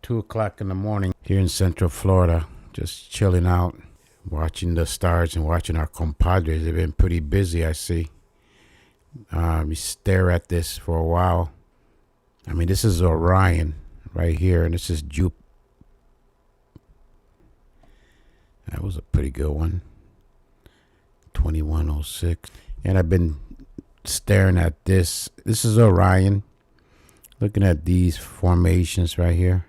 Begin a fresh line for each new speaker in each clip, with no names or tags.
2 o'clock in the morning here in Central Florida, just chilling out, watching the stars and watching our compadres. They've been pretty busy, I see. We stare at this for a while. I mean, this is Orion right here, and this is Jupiter. That was a pretty good one. 2106. And I've been staring at this. This is Orion. Looking at these formations right here.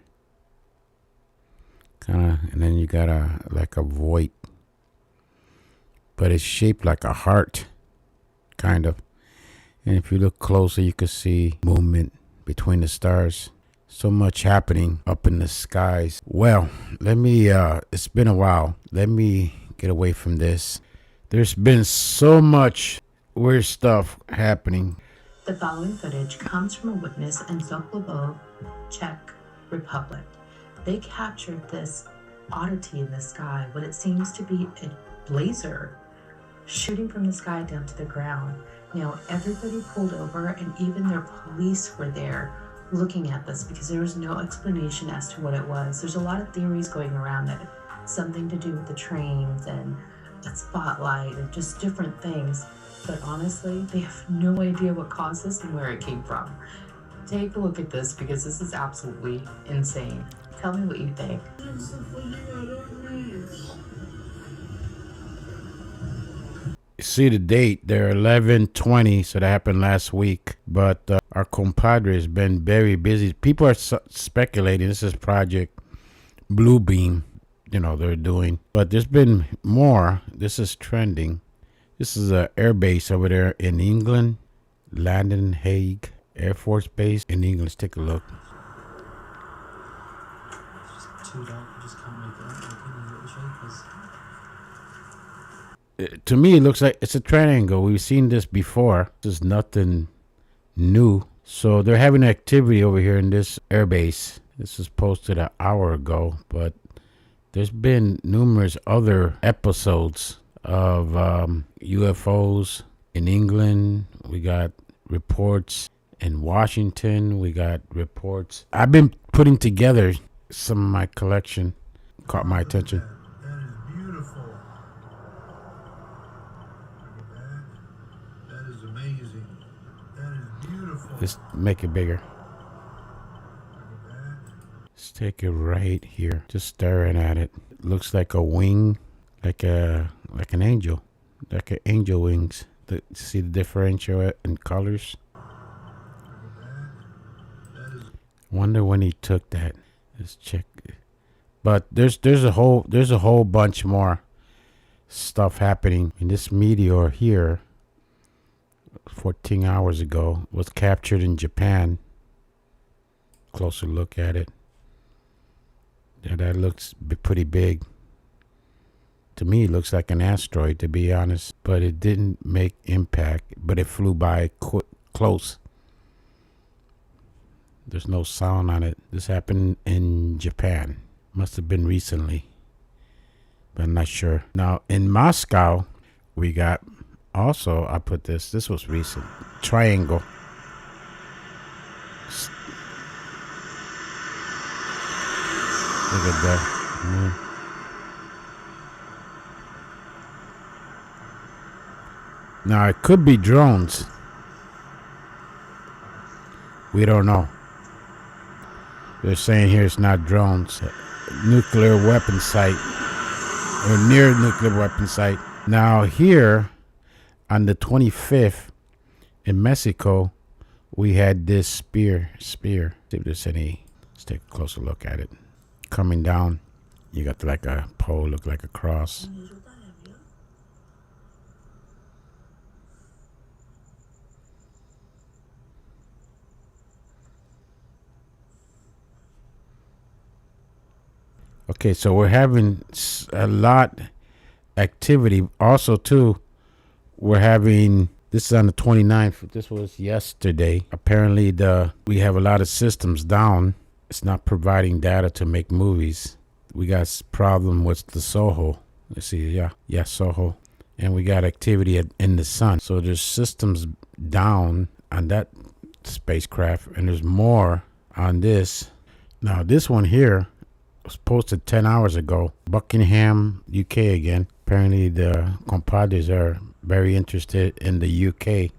And then you got like a void. But it's shaped like a heart. Kind of. And if you look closer, you can see movement between the stars. So much happening up in the skies. Well, let me, it's been a while. Let me get away from this. There's been so much weird stuff happening.
The following footage comes from a witness in WW3, Czech Republic. They captured this oddity in the sky, what it seems to be a blazer shooting from the sky down to the ground. Now, everybody pulled over, and even their police were there looking at this because there was no explanation as to what it was. There's a lot of theories going around that it's something to do with the trains and a spotlight and just different things. But honestly, they have no idea what caused this and where it came from. Take a look at this because this is absolutely insane. Tell me what you think.
See the date, they're 11/20, so that happened last week. But our compadre has been very busy. People are speculating this is Project Bluebeam, you know, they're doing. But there's been more. This is trending. This is an air base over there in England, Landon Hague Air Force Base in England. Let's take a look. To me, it looks like it's a triangle. We've seen this before. This is nothing new. So they're having activity over here in this airbase. This was posted an hour ago, but there's been numerous other episodes of UFOs in England. We got reports in Washington. We got reports. I've been putting together some of my collection. Caught my attention. Let's make it bigger. Let's take it right here. Just staring at it. Looks like a wing, like an angel, like an angel wings. See the differential in colors. Wonder when he took that. Let's check. But there's a whole bunch more stuff happening. And this meteor here, 14 hours ago, was captured in Japan. Closer look at it. Yeah, that looks pretty big. To me, it looks like an asteroid, to be honest. But it didn't make impact. But it flew by close. There's no sound on it. This happened in Japan. Must have been recently. But I'm not sure. Now, in Moscow, we got... Also, I put this was recent. Triangle. Look at that. Now, it could be drones. We don't know. They're saying here it's not drones. Nuclear weapon site. Or near nuclear weapon site. Now, here... on the 25th in Mexico, we had this spear. See if there's any. Let's take a closer look at it. Coming down, you got like a pole, look like a cross. Okay, so we're having a lot activity. Also, too, we're having, this is on the 29th. This was yesterday. Apparently, we have a lot of systems down. It's not providing data to make movies. We got problem with the Soho. Let's see, yeah, Soho. And we got activity in the sun. So there's systems down on that spacecraft, and there's more on this. Now this one here was posted 10 hours ago. Buckingham, UK again. Apparently the compadres are very interested in the UK.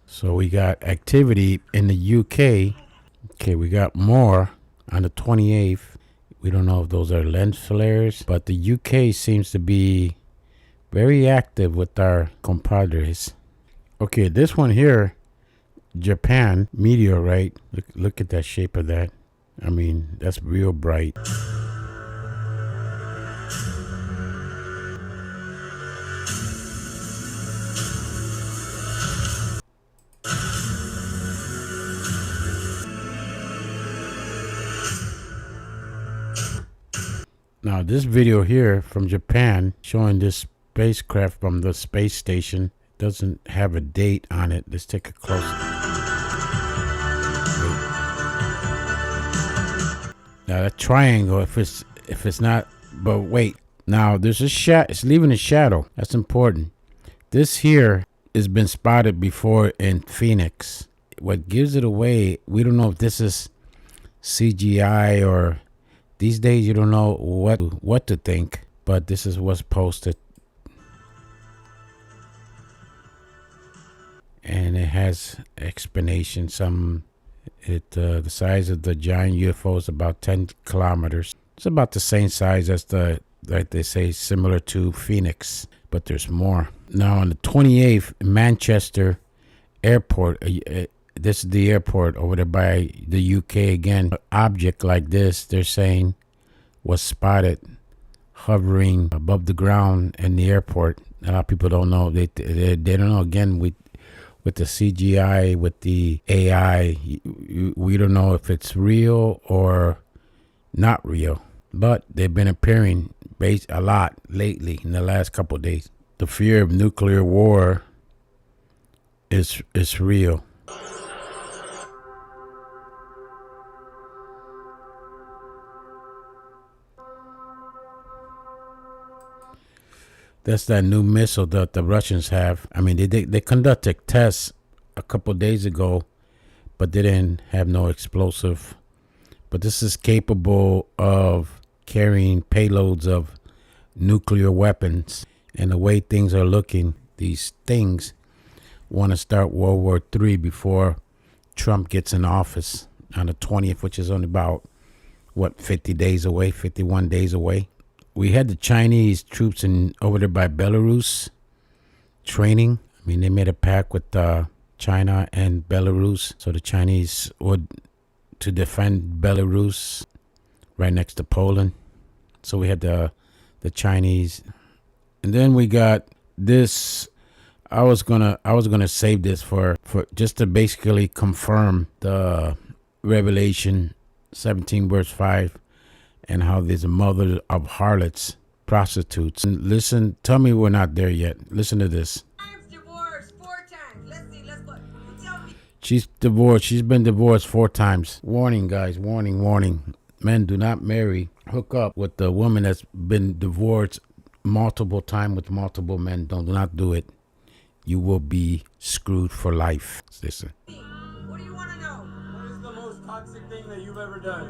So we got activity in the UK. Okay, we got more on the 28th. We don't know if those are lens flares, but the UK seems to be very active with our compadres. Okay, this one here, Japan meteorite. Look at that shape of that. I mean, that's real bright. Now this video here from Japan showing this spacecraft from the space station doesn't have a date on it. Let's take a close. Now that triangle, if it's not, but wait. Now there's a shadow. It's leaving a shadow. That's important. This here has been spotted before in Phoenix. What gives it away? We don't know if this is CGI or. These days you don't know what to think, but this is what's posted. And it has explanation. The size of the giant UFO is about 10 kilometers. It's about the same size as like they say, similar to Phoenix, but there's more. Now on the 28th, Manchester Airport, this is the airport over there by the UK again. An object like this, they're saying, was spotted hovering above the ground in the airport. A lot of people don't know. They don't know. Again, with the CGI, with the AI, we don't know if it's real or not real. But they've been appearing a lot lately in the last couple of days. The fear of nuclear war is real. That's that new missile that the Russians have. I mean, they conducted tests a couple days ago, but they didn't have no explosive. But this is capable of carrying payloads of nuclear weapons. And the way things are looking, these things want to start World War III before Trump gets in office on the 20th, which is only about, 50 days away, 51 days away. We had the Chinese troops over there by Belarus training. I mean, they made a pact with China and Belarus. So the Chinese would to defend Belarus right next to Poland. So we had the Chinese. And then we got this. I was gonna save this for just to basically confirm the Revelation 17 verse 5. And how there's a mother of harlots, prostitutes. And listen, tell me we're not there yet. Listen to this.
Divorced 4 times. Let's go. Tell me.
She's divorced. She's been divorced 4 times. Warning, guys. Warning. Men, do not hook up with the woman that's been divorced multiple times with multiple men. Do not do it. You will be screwed for life. Listen.
What do you want to know?
What is the most toxic thing that you've ever done?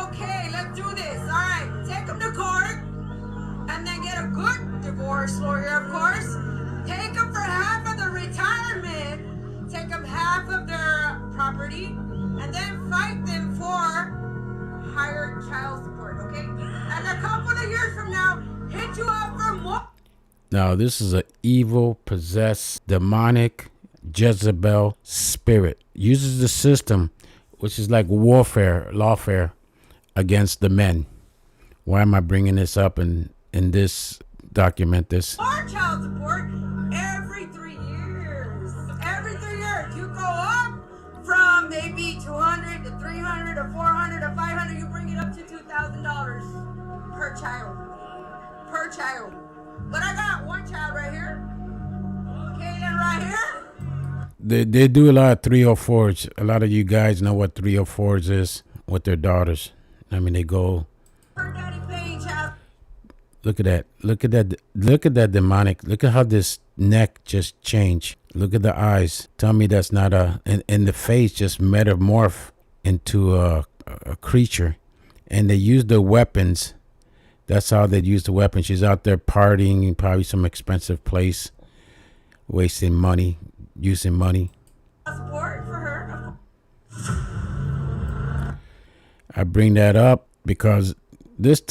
Okay, let's do this. All right, take them to court, and then get a good divorce lawyer, of course. Take them for half of the retirement. Take them half of their property, and then fight them for higher child support. Okay, and a couple of years from now, hit you up for more.
Now, this is an evil, possessed, demonic Jezebel spirit. Uses the system, which is like lawfare against the men. Why am I bringing this up in this document? This
More child support every 3 years. Every 3 years, you go up from maybe 200 to 300 to 400 to 500. You bring it up to $2,000 per child. Per child. But I got one child right here. Kaden right here.
they do a lot of 304s. A lot of you guys know what 304s is with their daughters. I mean, they go.
Her daddy paying child.
Look at that. Look at that demonic. Look at how this neck just changed. Look at the eyes. Tell me that's not and the face just metamorph into a creature. And they use the weapons. That's how they use the weapons. She's out there partying in probably some expensive place, wasting money, using money.
Support for her.
I bring that up because this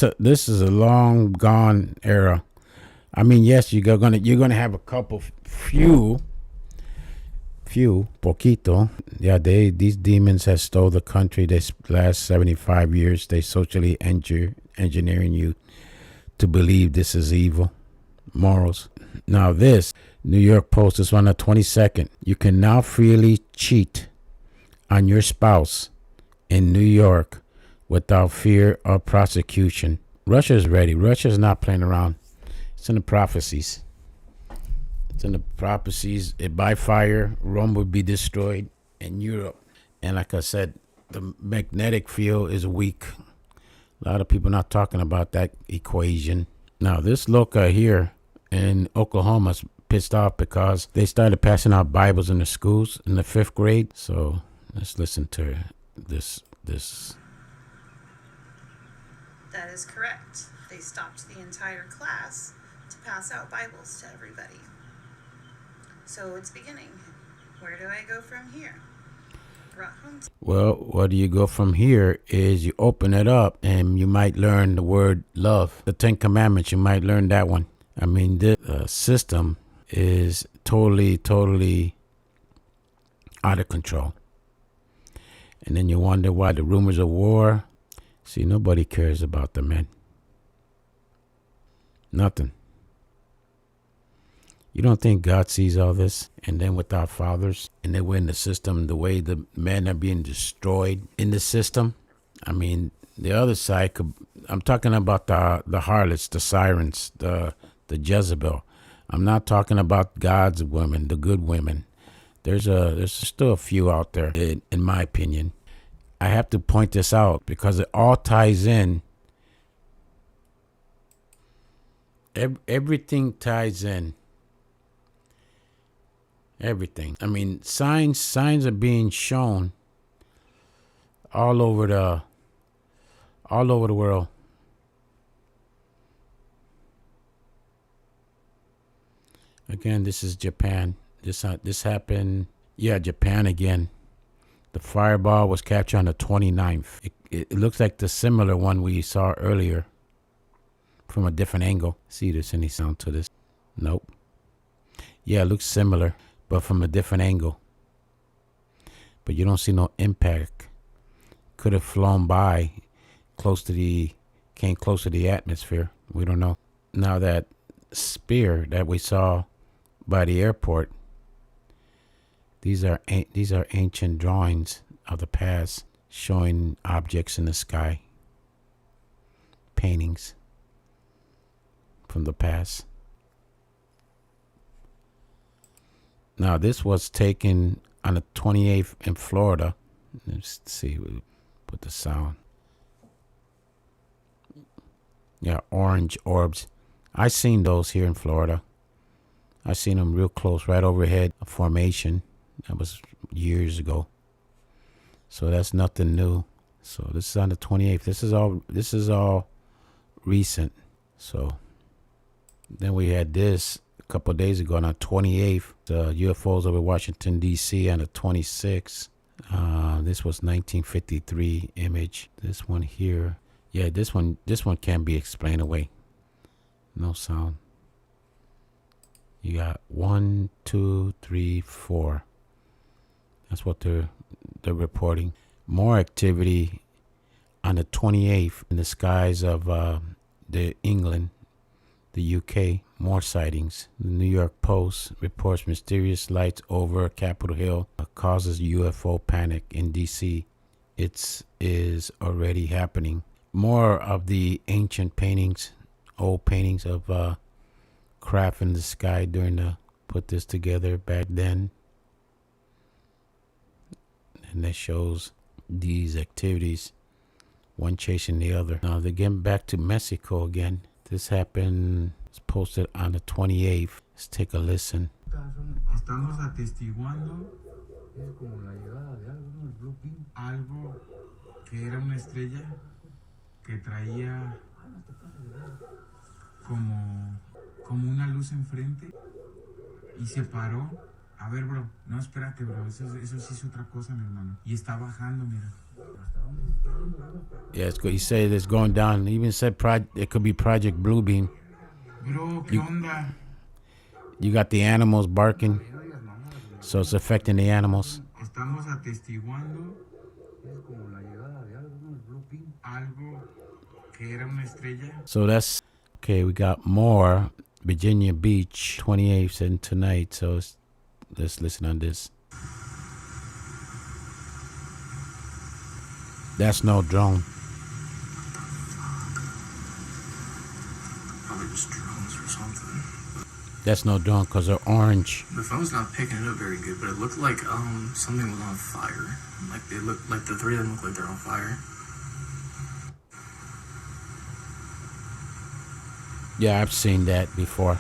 is a long gone era. I mean, yes, you're gonna have a couple few poquito. Yeah, these demons have stole the country this last 75 years. They socially engineering you to believe this is evil morals. Now this New York Post is on the 22nd. You can now freely cheat on your spouse in New York without fear of prosecution. Russia's ready. Russia's not playing around. It's in the prophecies. It's in the prophecies. By fire, Rome would be destroyed in Europe. And like I said, the magnetic field is weak. A lot of people not talking about that equation. Now, this loca here in Oklahoma's pissed off because they started passing out Bibles in the schools in the 5th grade. So let's listen to this.
That is correct. They stopped the entire class to pass out Bibles to everybody. So it's beginning. Where do I go from here?
Well, where do you go from here is you open it up and you might learn the word love. The 10 Commandments, you might learn that one. I mean, this system is totally out of control. And then you wonder why the rumors of war. See, nobody cares about the men. Nothing. You don't think God sees all this? And then with our fathers, and they were in the system, the way the men are being destroyed in the system. I mean, the other side could, I'm talking about the harlots, the sirens, the Jezebel. I'm not talking about God's women, the good women. There's still a few out there, in my opinion. I have to point this out because it all ties in. Everything ties in. Everything. I mean, signs are being shown all over the world. Again, this is Japan. This happened. Yeah, Japan again. The fireball was captured on the 29th. It looks like the similar one we saw earlier from a different angle. See if there's any sound to this. Nope. Yeah, it looks similar, but from a different angle. But you don't see no impact. Could have flown by, came close to the atmosphere. We don't know. Now that spear that we saw by the airport, these are ancient drawings of the past showing objects in the sky. Paintings from the past. Now, this was taken on the 28th in Florida. Let's see, we'll put the sound. Yeah, orange orbs. I seen those here in Florida. I seen them real close, right overhead, a formation. That was years ago. So that's nothing new. So this is on the 28th. This is all recent. So then we had this a couple of days ago on the 28th. The UFOs over Washington, D.C. on the 26th. This was 1953 image. This one here. Yeah, this one can't be explained away. No sound. You got 1, 2, 3, 4. That's what they're reporting. More activity on the 28th in the skies of the England, the UK. More sightings. The New York Post reports mysterious lights over Capitol Hill causes UFO panic in DC. It is already happening. More of the ancient paintings, old paintings of craft in the sky during the put this together back then. And that shows these activities, one chasing the other. Now they're getting back to Mexico again. This happened, it's posted on the 28th. Let's take a listen.
Estamos atestiguando algo que era una estrella que traía como una luz enfrente y se paró. A ver, bro, no, espérate, bro, eso sí es otra cosa, mi hermano. Y está bajando, mira.
Yeah, he said it's going down. He even said it could be Project Bluebeam.
Bro, ¿qué onda?
You got the animals barking, so it's affecting the animals.
Estamos atestiguando algo que era una estrella.
So that's okay. We got more Virginia Beach 28th and tonight. So let's listen on this. That's no drone.
Probably just drones or something.
That's no drone because they're orange.
The phone's not picking it up very good, but it looked like something was on fire. Like they look like the three of them look like they're on fire.
Yeah, I've seen that before.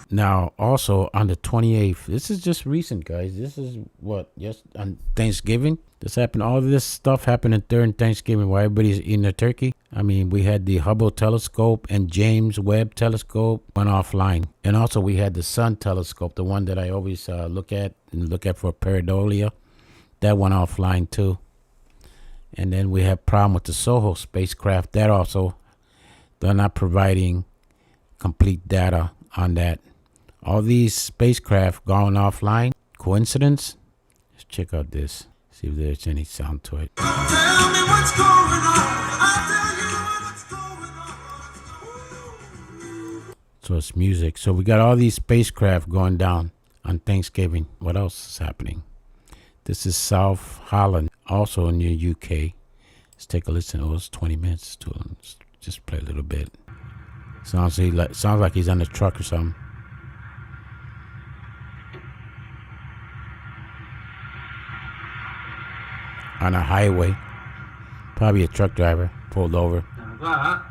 Now, also on the 28th, this is just recent, guys. This is what, just on Thanksgiving. This happened. All this stuff happened during Thanksgiving while everybody's eating their turkey. I mean, we had the Hubble telescope and James Webb telescope went offline. And also we had the Sun telescope, the one that I always look at for pareidolia. That went offline too. And then we have problem with the Soho spacecraft. That also, they're not providing complete data on that. All these spacecraft going offline. Coincidence? Let's check out this. See if there's any sound to it.
Tell me what's going on. I'll tell you what's going on.
So it's music. So we got all these spacecraft going down on Thanksgiving. What else is happening? This is South Holland, also in the UK. Let's take a listen. Oh, it's 20 minutes to let's just play a little bit. Sounds like he's on the truck or something. On a highway. Probably a truck driver pulled over.
Now that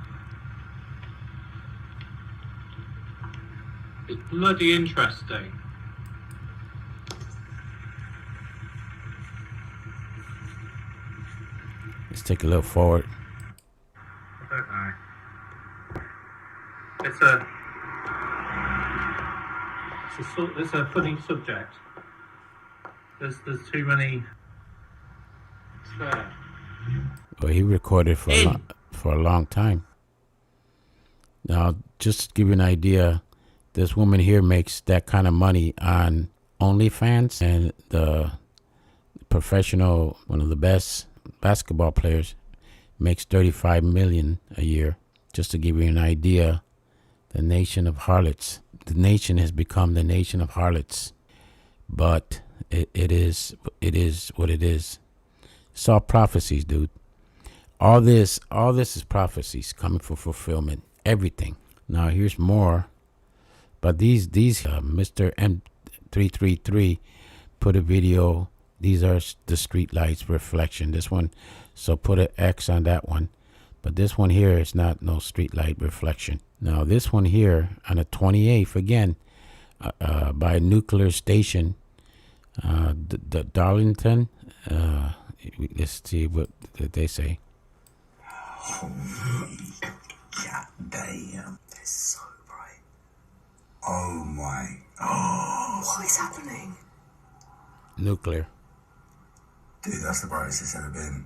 is bloody interesting.
Let's take a look forward.
I don't know. It's a funny subject. There's too many. It's there.
Well, he recorded for a long time. Now, just to give you an idea, this woman here makes that kind of money on OnlyFans, and the professional, one of the best basketball players, makes $35 million a year. Just to give you an idea, the nation of harlots. The nation has become the nation of harlots, but it is what it is. It's all prophecies, dude. All this is prophecies coming for fulfillment. Everything. Now here's more, but these Mr. M333 put a video. These are the street lights reflection. This one, so put an X on that one. But this one here is not no street light reflection. Now this one here on the 28th, again, by a nuclear station, the Darlington. Let's see what they say.
God damn, it's so bright. Oh my. Oh, what is happening?
Nuclear.
Dude, that's the brightest it's ever been.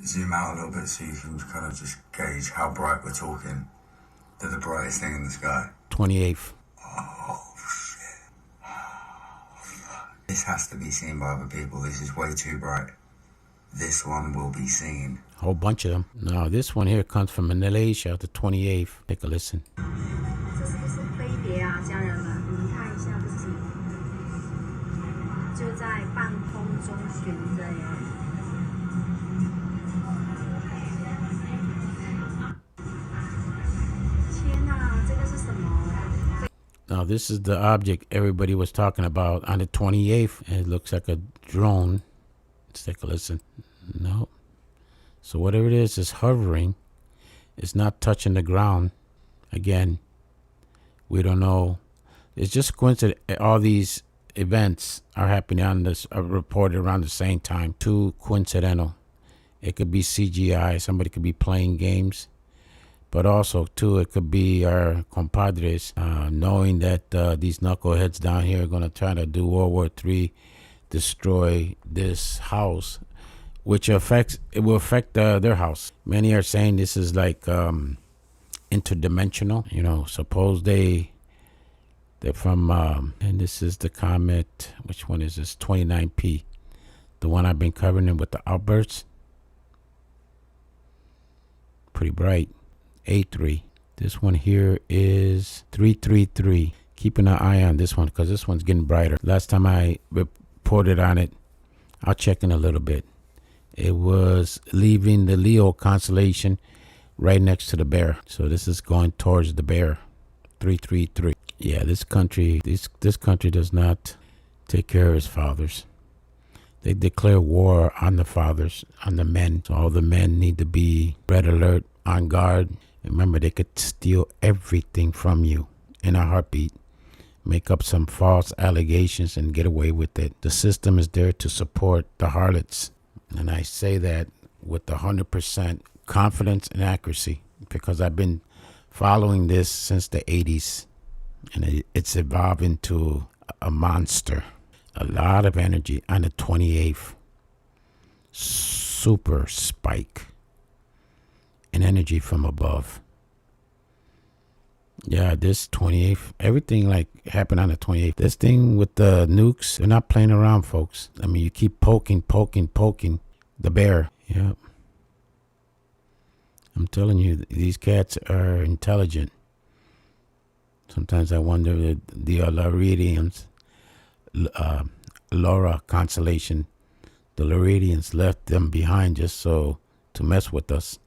Zoom out a little bit so you can kind of just gauge how bright we're talking. They're the brightest thing in the sky.
28th.
Oh, shit. This has to be seen by other people. This is way too bright. This one will be seen.
Whole bunch of them. Now this one here comes from Malaysia, the 28th. Take a listen. Now this is the object everybody was talking about on the 28th, and it looks like a drone. Let's take a listen. No. So whatever it is hovering. It's not touching the ground. Again, we don't know. It's just coincidence. All these events are happening on this, are reported around the same time. Too coincidental. It could be CGI. Somebody could be playing games. But also, too, it could be our compadres knowing that these knuckleheads down here are going to try to do World War III, destroy this house, which will affect their house. Many are saying this is like interdimensional. You know, suppose they're from, and this is the Comet. Which one is this? 29P. The one I've been covering with the outbursts. Pretty bright. A3. This one here is 333. Keeping an eye on this one because this one's getting brighter. Last time I reported on it, I'll check in a little bit. It was leaving the Leo constellation right next to the bear. So this is going towards the bear. 333. Yeah, this country does not take care of its fathers. They declare war on the fathers, on the men. So all the men need to be red alert, on guard. Remember, they could steal everything from you in a heartbeat, make up some false allegations and get away with it. The system is there to support the harlots. And I say that with 100% confidence and accuracy because I've been following this since the 80s. And it's evolved into a monster. A lot of energy on the 28th. Super spike. And energy from above. Yeah, this 28th, everything like happened on the 28th. This thing with the nukes, they're not playing around, folks. I mean, you keep poking the bear. Yep. I'm telling you, these cats are intelligent. Sometimes I wonder if the Lyranians, LYRA constellation, the Lyranians left them behind just to mess with us.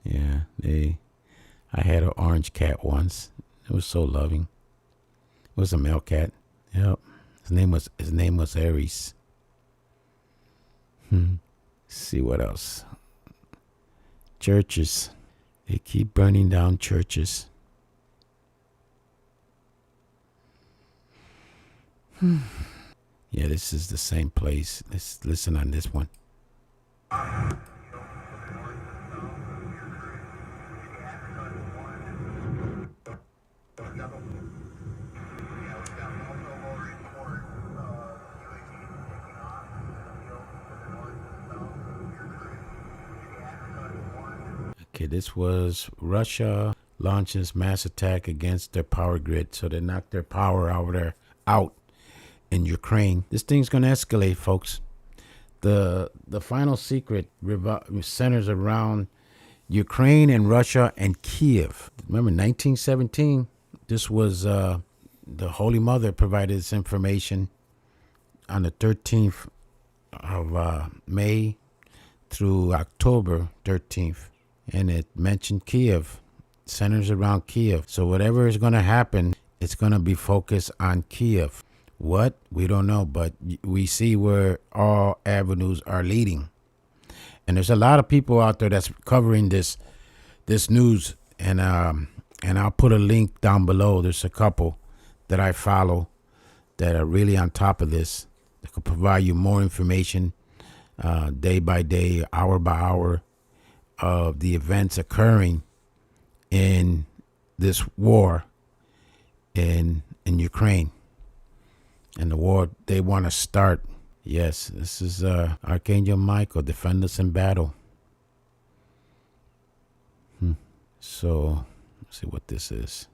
Yeah, I had an orange cat once. It was so loving. It was a male cat. Yep. His name was Aries. See what else. Churches. They keep burning down churches. Yeah, this is the same place. Let's listen on this one. Okay, this was Russia launches mass attack against their power grid. So they knocked their power out in Ukraine. This thing's going to escalate, folks. The final secret centers around Ukraine and Russia and Kiev. Remember, 1917, this was the Holy Mother provided this information on the 13th of May through October 13th. And it mentioned Kiev, centers around Kiev. So whatever is going to happen, it's going to be focused on Kiev. What? We don't know, but we see where all avenues are leading. And there's a lot of people out there that's covering this news. And I'll put a link down below. There's a couple that I follow that are really on top of this. That could provide you more information day by day, hour by hour of the events occurring in this war in Ukraine. And the war they want to start. Yes, this is Archangel Michael, defend us in battle. So, let's see what this is.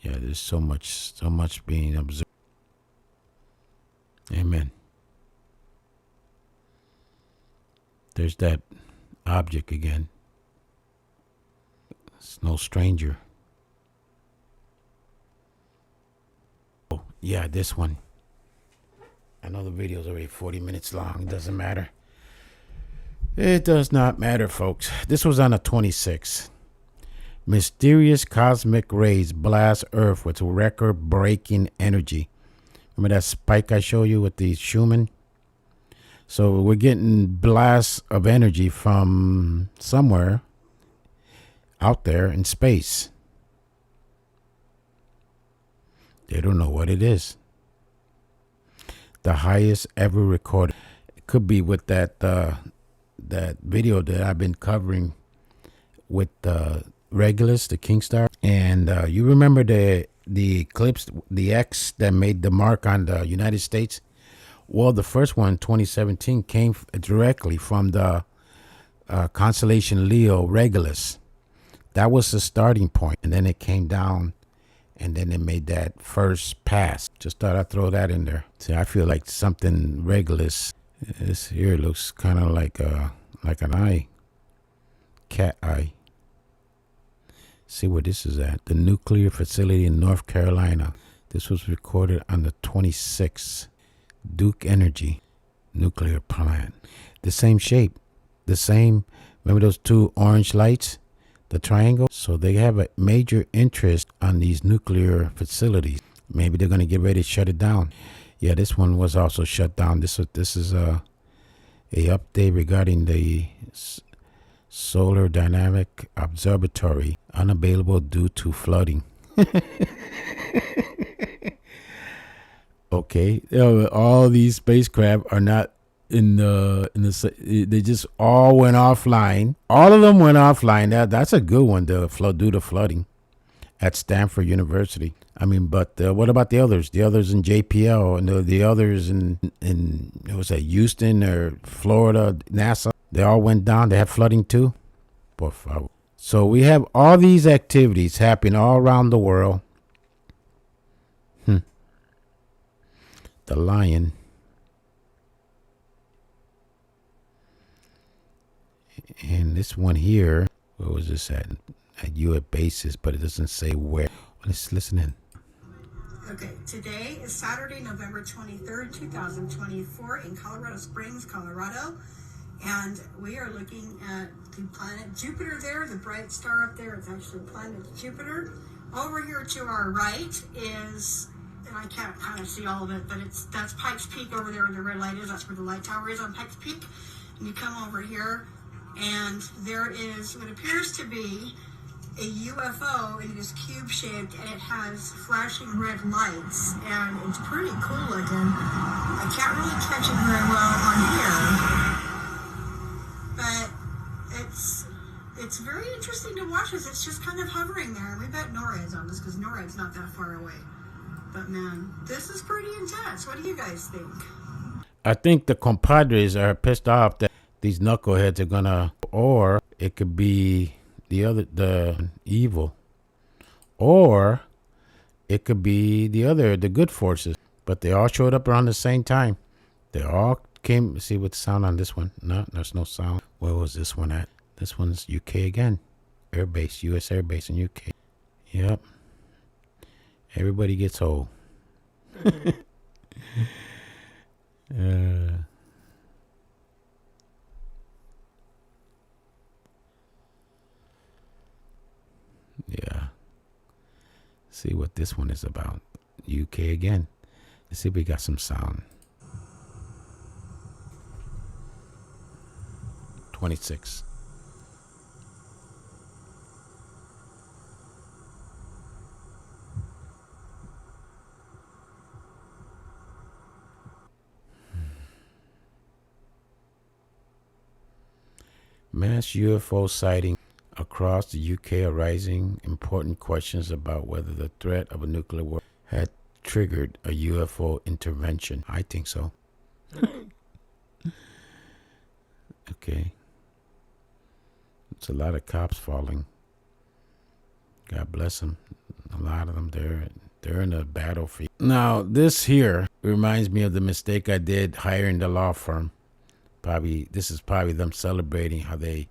Yeah, there's so much being observed. Amen. There's that object again. It's no stranger. Oh, yeah, this one. I know the video's already 40 minutes long. It doesn't matter. It does not matter, folks. This was on the 26th. Mysterious cosmic rays blast Earth with record-breaking energy. Remember that spike I showed you with the Schumann? So we're getting blasts of energy from somewhere out there in space. They don't know what it is. The highest ever recorded. It could be with that video that I've been covering with Regulus, the King Star. And you remember the eclipse, the X that made the mark on the United States? Well, the first one, 2017, came directly from the constellation Leo Regulus. That was the starting point, and then it came down, and then it made that first pass. Just thought I'd throw that in there. See, I feel like something Regulus. This here looks kind of like an eye, cat eye. See where this is at. The nuclear facility in North Carolina. This was recorded on the 26th. Duke Energy nuclear plant. The same shape. The same. Remember those two orange lights? The triangle? So they have a major interest on these nuclear facilities. Maybe they're going to get ready to shut it down. Yeah, this one was also shut down. This is a update regarding the Solar Dynamic Observatory, unavailable due to flooding. Okay, all these spacecraft are not in the. They just all went offline. All of them went offline. That's a good one to due to flooding at Stanford University. I mean, but what about the others? The others in JPL and the others in was that Houston or Florida, NASA? They all went down. They had flooding too. Por favor. So we have all these activities happening all around the world. The lion. And this one here, where was this at? At UAP bases, but it doesn't say where. Let's listen in.
Okay, today is Saturday, November 23rd, 2024 in Colorado Springs, Colorado. And we are looking at the planet Jupiter there, the bright star up there. It's actually planet Jupiter. Over here to our right is, and I can't kind of see all of it, but that's Pikes Peak over there where the red light is. That's where the light tower is on Pikes Peak. And you come over here, and there is what appears to be a UFO, and it is cube-shaped, and it has flashing red lights, and it's pretty cool looking. I can't really catch it very well on here, but it's very interesting to watch as it's just kind of hovering there. And we bet NORAD's on this because NORAD's not that far away. But man, this is pretty intense. What do you guys think?
I think the compadres are pissed off that these knuckleheads are gonna, or it could be the evil, or it could be the good forces. But they all showed up around the same time. They all came. See what's the sound on this one? No, there's no sound. Where was this one at? This one's UK again. Air base, U.S. Air Base in UK. Yep. Everybody gets old. Yeah. See what this one is about. UK again. Let's see if we got some sound. 26. Mass UFO sighting across the UK arising important questions about whether the threat of a nuclear war had triggered a UFO intervention. I think so. Okay. It's a lot of cops falling. God bless them. A lot of them, they're in a battlefield. Now, this here reminds me of the mistake I did hiring the law firm. This is probably them celebrating how they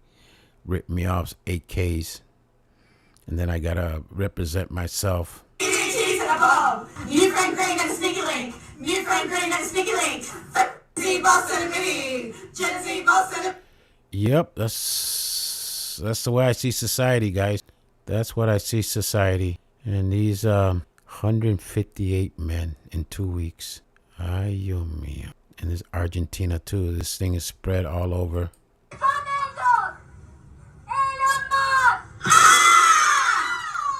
ripped me off 8Ks. And then I got to represent myself.
Cheese and above. New friend Green and a sneaky link. New friend Green and a sneaky link.
Yep, that's the way I see society, guys. That's what I see society. And these 158 men in 2 weeks. Ay, Dios mío. And this Argentina too. This thing is spread all over.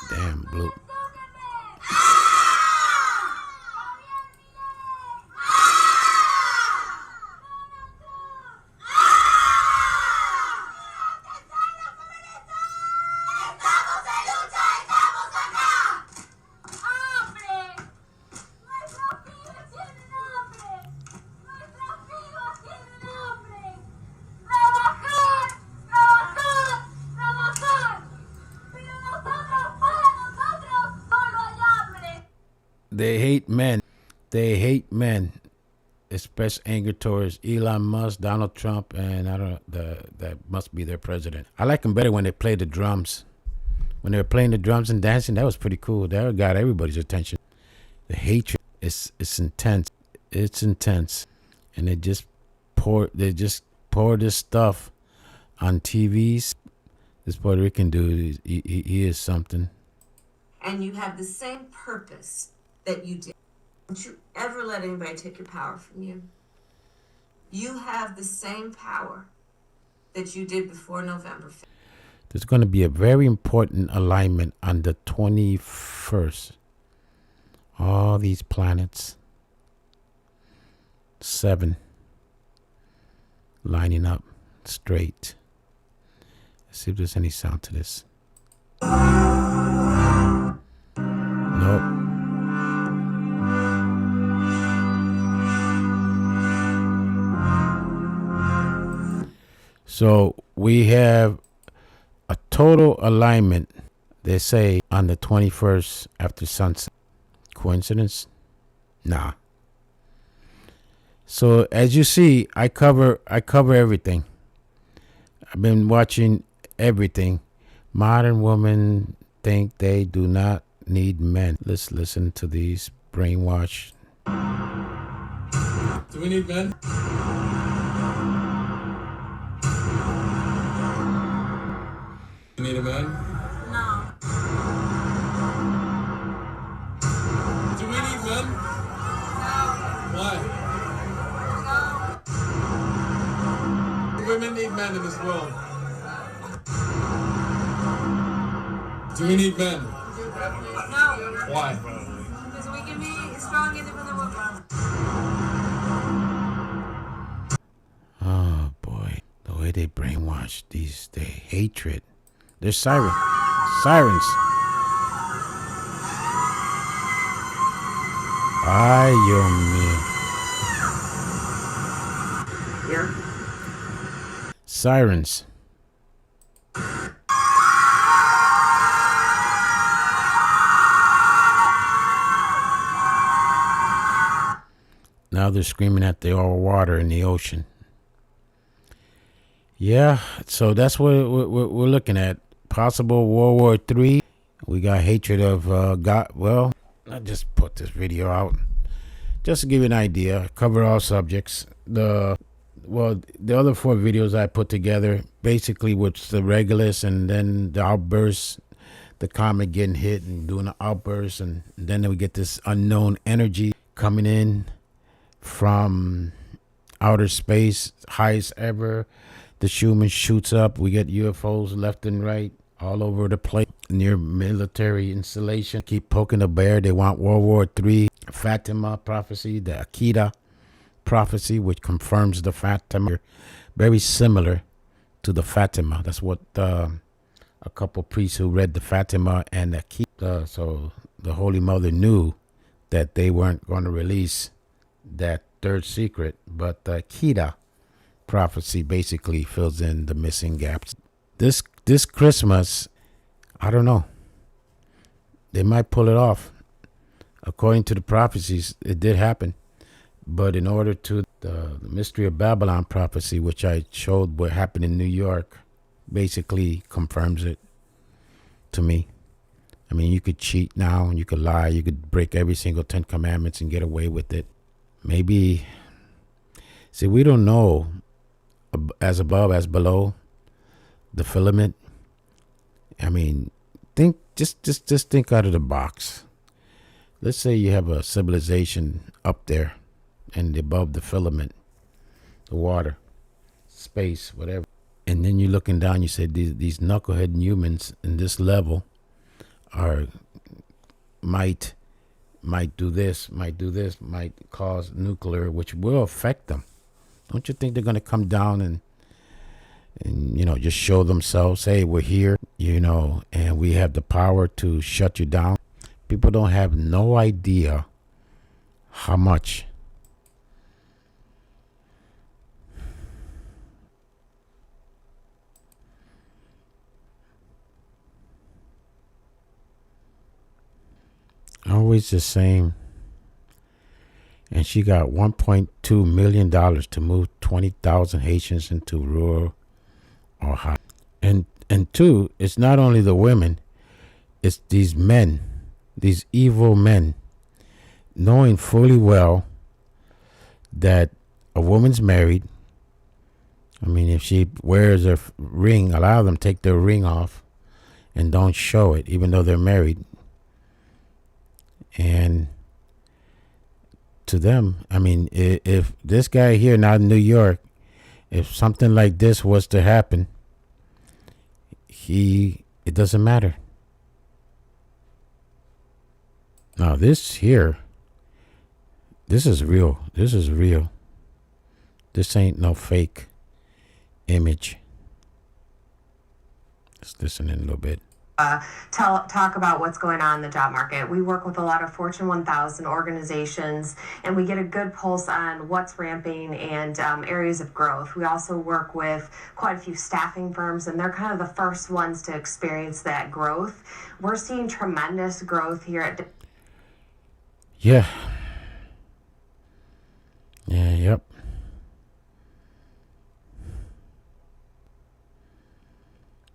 Damn, blue. They hate men. They hate men. Express anger towards Elon Musk, Donald Trump, and I don't. That must be their president. I like them better when they play the drums. When they were playing the drums and dancing, that was pretty cool. That got everybody's attention. The hatred is intense. It's intense, and they just pour this stuff on TVs. This Puerto Rican dude, he is something.
And you have the same purpose that you did. Don't you ever let anybody take your power from you. You have the same power that you did before November 5th.
There's going to be a very important alignment on the 21st. All these planets, 7, lining up straight. Let's see if there's any sound to this. Nope. So we have a total alignment, they say, on the 21st after sunset. Coincidence? Nah. So as you see, I cover everything. I've been watching everything. Modern women think they do not need men. Let's listen to these brainwashed.
Do we need men? You need a man?
No.
Do we need men? Why? Women need men in this world. Do we need men?
No.
Why?
Because we can be strong independent women.
Oh boy, the way they brainwash these, they hatred. They're sirens. Ay, Dios mío.
Yeah.
Sirens. Now they're screaming at the all water in the ocean. Yeah, so that's what we're looking at. Possible World War III. We got hatred of God. Well, I just put this video out just to give you an idea. Cover all subjects. The other 4 videos I put together basically was the Regulus and then the outbursts, the comet getting hit and doing the outbursts, and then we get this unknown energy coming in from outer space, highest ever. The Schumann shoots up. We get UFOs left and right all over the place near military installation. Keep poking the bear. They want World War III. Fatima prophecy, the Akita prophecy, which confirms the Fatima. Very similar to the Fatima. That's what a couple priests who read the Fatima and the Akita. So the Holy Mother knew that they weren't going to release that third secret, but the Akita prophecy basically fills in the missing gaps. This Christmas, I don't know. They might pull it off. According to the prophecies, it did happen. But in order to the mystery of Babylon prophecy, which I showed what happened in New York, basically confirms it to me. I mean, you could cheat now, and you could lie, you could break every single 10 commandments and get away with it. Maybe, see, we don't know as above as below the filament. I mean, think just think out of the box. Let's say you have a civilization up there and above the filament, the water, space, whatever. And then you're looking down, you say these knucklehead humans in this level are might do this, might cause nuclear, which will affect them. Don't you think they're going to come down and just show themselves, hey, we're here, and we have the power to shut you down? People don't have no idea how much. Always the same. And she got $1.2 million to move 20,000 Haitians into rural Ohio. And two, it's not only the women, it's these men, these evil men, knowing fully well that a woman's married. I mean, if she wears a ring, a lot of them take their ring off and don't show it, even though they're married. And to them, I mean, if this guy here, not in New York, if something like this was to happen, it doesn't matter. Now this here, this is real. This is real. This ain't no fake image. Let's listen in a little bit.
Talk about what's going on in the job market. We work with a lot of Fortune 1000 organizations, and we get a good pulse on what's ramping and areas of growth. We also work with quite a few staffing firms, and they're kind of the first ones to experience that growth. We're seeing tremendous growth here at...
Yeah. Yep.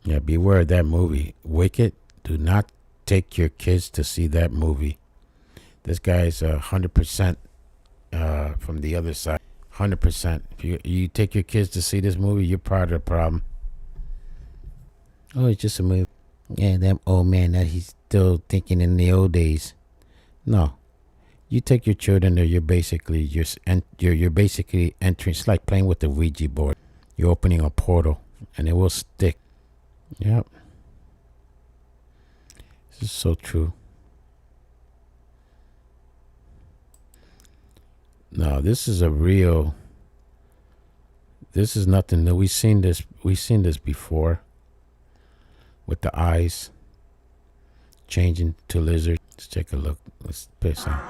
Yeah, beware of that movie. Wicked, do not take your kids to see that movie. This guy's 100% from the other side. 100%. If you take your kids to see this movie, you're part of the problem. Oh, it's just a movie. Yeah, that old man that he's still thinking in the old days. No. You take your children there, you're basically entering. It's like playing with the Ouija board. You're opening a portal, and it will stick. Yep. This is so true. No, this is nothing new. We've seen this before. With the eyes changing to lizard. Let's take a look. Let's piss on.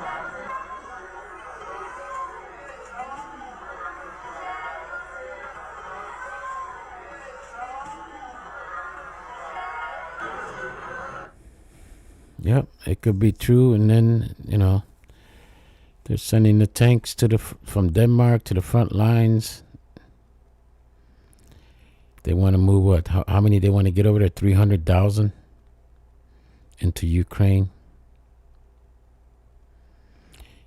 Yep, it could be true, and then they're sending the tanks from Denmark to the front lines. They want to move what? How many they want to get over there? 300,000 into Ukraine.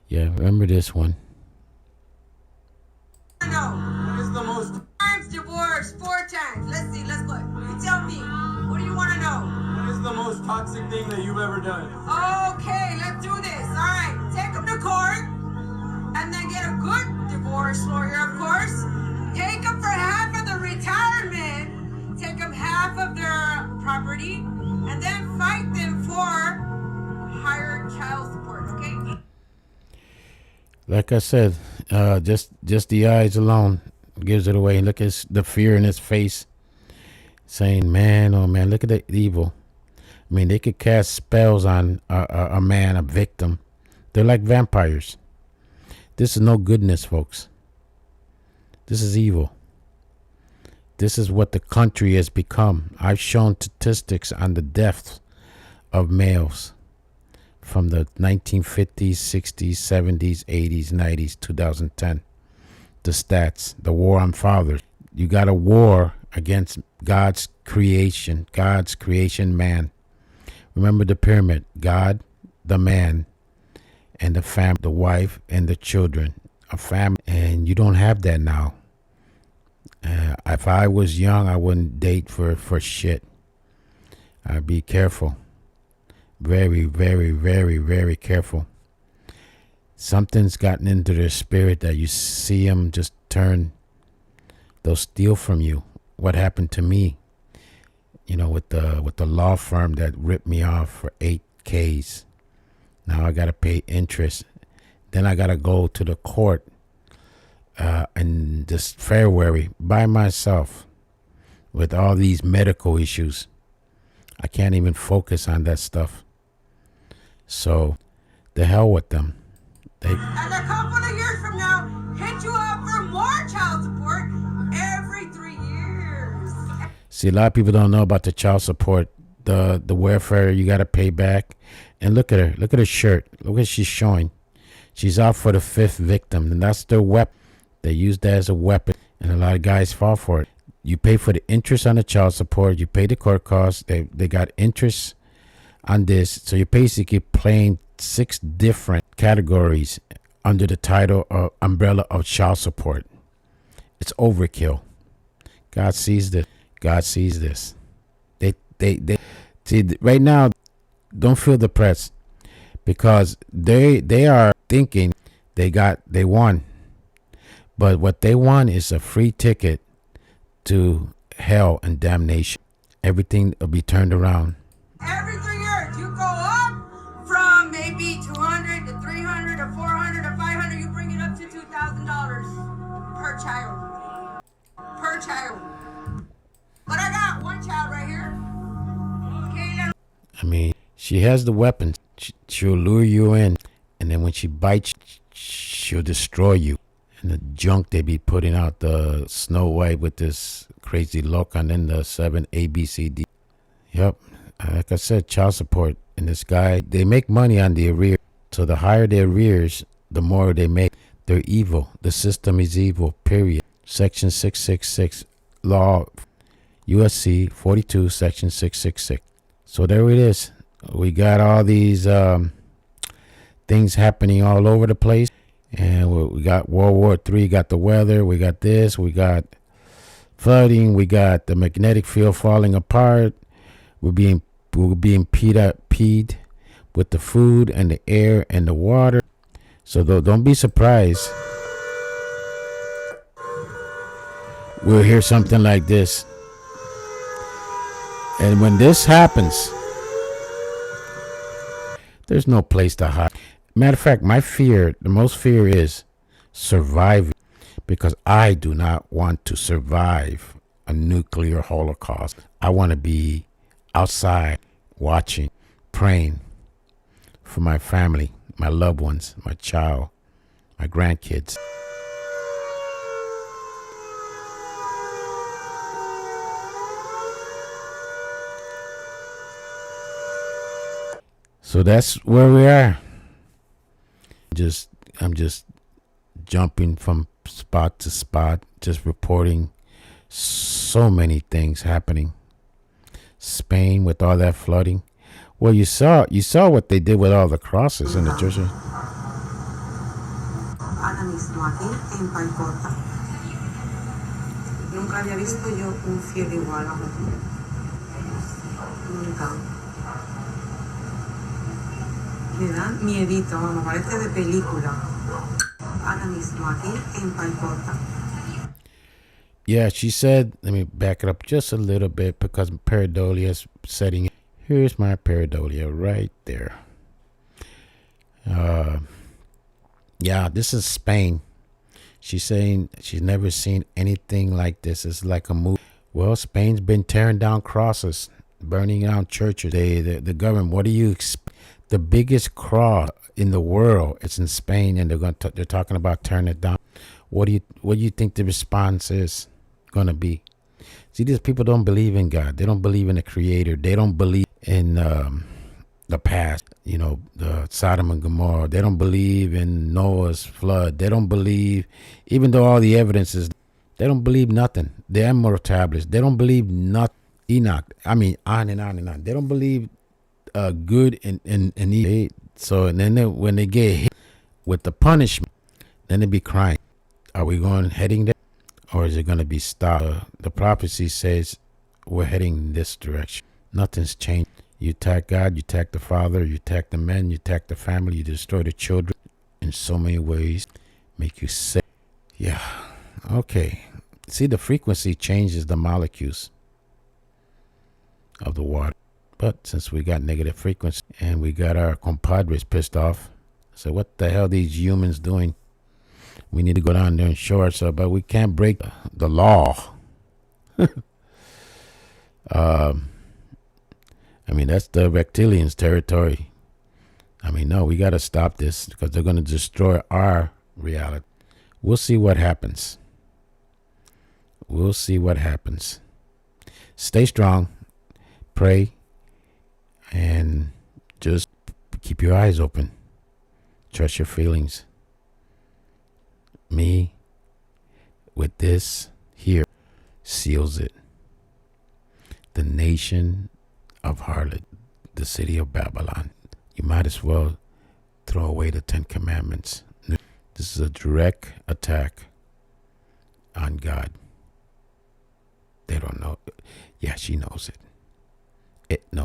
Yeah, remember this one.
What is the most times divorced? 4 times. Let's see. Let's go. You tell me. What do you want to know?
What is the most toxic thing that you've ever done?
Okay, let's do this. All right, take them to court, and then get a good divorce lawyer, of course. Take them for half of the retirement, take them half of their property, and then fight them for higher child support, okay?
Like I said, just the eyes alone gives it away. Look at the fear in his face, saying, man, oh man, look at the evil. I mean, they could cast spells on a man, a victim. They're like vampires. This is no goodness, folks. This is evil. This is what the country has become. I've shown statistics on the deaths of males from the 1950s, 60s, 70s, 80s, 90s, 2010. The stats, the war on fathers. You got a war against God's creation man. Remember the pyramid, God, the man, and the wife and the children, a family. And you don't have that now. If I was young, I wouldn't date for shit. I'd be careful. Very, very, very, very careful. Something's gotten into their spirit that you see them just turn. They'll steal from you. What happened to me? You know, with the law firm that ripped me off for 8Ks. Now I gotta pay interest. Then I gotta go to the court in this February by myself with all these medical issues. I can't even focus on that stuff. So, the hell with them.
And a couple of years from now, hit you up for more child support every 3 years.
See, a lot of people don't know about the child support, the welfare you got to pay back. And look at her. Look at her shirt. Look what she's showing. She's out for the 5th victim. And that's their weapon. They use that as a weapon. And a lot of guys fall for it. You pay for the interest on the child support. You pay the court costs. They got interest on this. So you're basically playing 6 different categories under the title or umbrella of child support. It's overkill. God sees this. God sees this. They see right now. Don't feel depressed because they are thinking they won, but what they want is a free ticket to hell and damnation. Everything will be turned around.
Every 3 years, you go up from maybe 200 to 300 to 400 to 500. You bring it up to $2,000 per child. Per child. But I got one child right here. Caleb.
I mean, she has the weapons. She'll lure you in, and then when she bites, she'll destroy you. And the junk they be putting out, the Snow White with this crazy look, and then the 7 ABCD. Yep, like I said, child support. And this guy, they make money on the arrears. So the higher the arrears, the more they make. They're evil. The system is evil, period. Section 666, law, USC 42, section 666. So there it is. We got all these things happening all over the place. And we got World War III, got the weather, we got this, we got flooding, we got the magnetic field falling apart. We're being peed with the food and the air and the water. So don't be surprised. We'll hear something like this. And when this happens, there's no place to hide. Matter of fact, the most fear is surviving, because I do not want to survive a nuclear holocaust. I want to be outside watching, praying for my family, my loved ones, my child, my grandkids. So that's where we are. I'm just jumping from spot to spot, just reporting so many things happening. Spain with all that flooding. Well, you saw what they did with all the crosses in the church.
Ahora mismo aquí en Paicota. Nunca había visto yo un cielo igual. Nunca. Me da miedito, vamos, parece de película. Ahora mismo aquí en Paicota.
Yeah, she said, let me back it up just a little bit because pareidolia is setting in. Here's my pareidolia right there. Yeah, this is Spain. She's saying she's never seen anything like this. It's like a movie. Well, Spain's been tearing down crosses, burning down churches. The government, what do you expect? The biggest cross in the world is in Spain, and they're talking about tearing it down. What do you think the response is going to be? See, these people don't believe in God. They don't believe in the Creator. They don't believe in the past. You know, the Sodom and Gomorrah. They don't believe in Noah's flood. They don't believe, even though all the evidence is, they don't believe nothing. The Emerald tablets. They don't believe nothing. Enoch. I mean, on and on and on. They don't believe good and evil. So and then when they get hit with the punishment, then they be crying. Are we heading there, or is it going to be stopped? The prophecy says we're heading in this direction. Nothing's changed. You attack God, you attack the Father, you attack the men, you attack the family, you destroy the children in so many ways, make you sick. Yeah, okay. See, the frequency changes the molecules of the water. But since we got negative frequency and we got our compadres pissed off, so what the hell these humans doing? We need to go down there and show ourselves, but we can't break the law. I mean, that's the reptilians' territory. I mean, no, we got to stop this because they're going to destroy our reality. We'll see what happens. We'll see what happens. Stay strong, pray, and just keep your eyes open. Trust your feelings. Me, with this here, seals it. The nation of harlot, the city of Babylon. You might as well throw away the 10 Commandments. This is a direct attack on God. They don't know. Yeah, she knows it. It knows.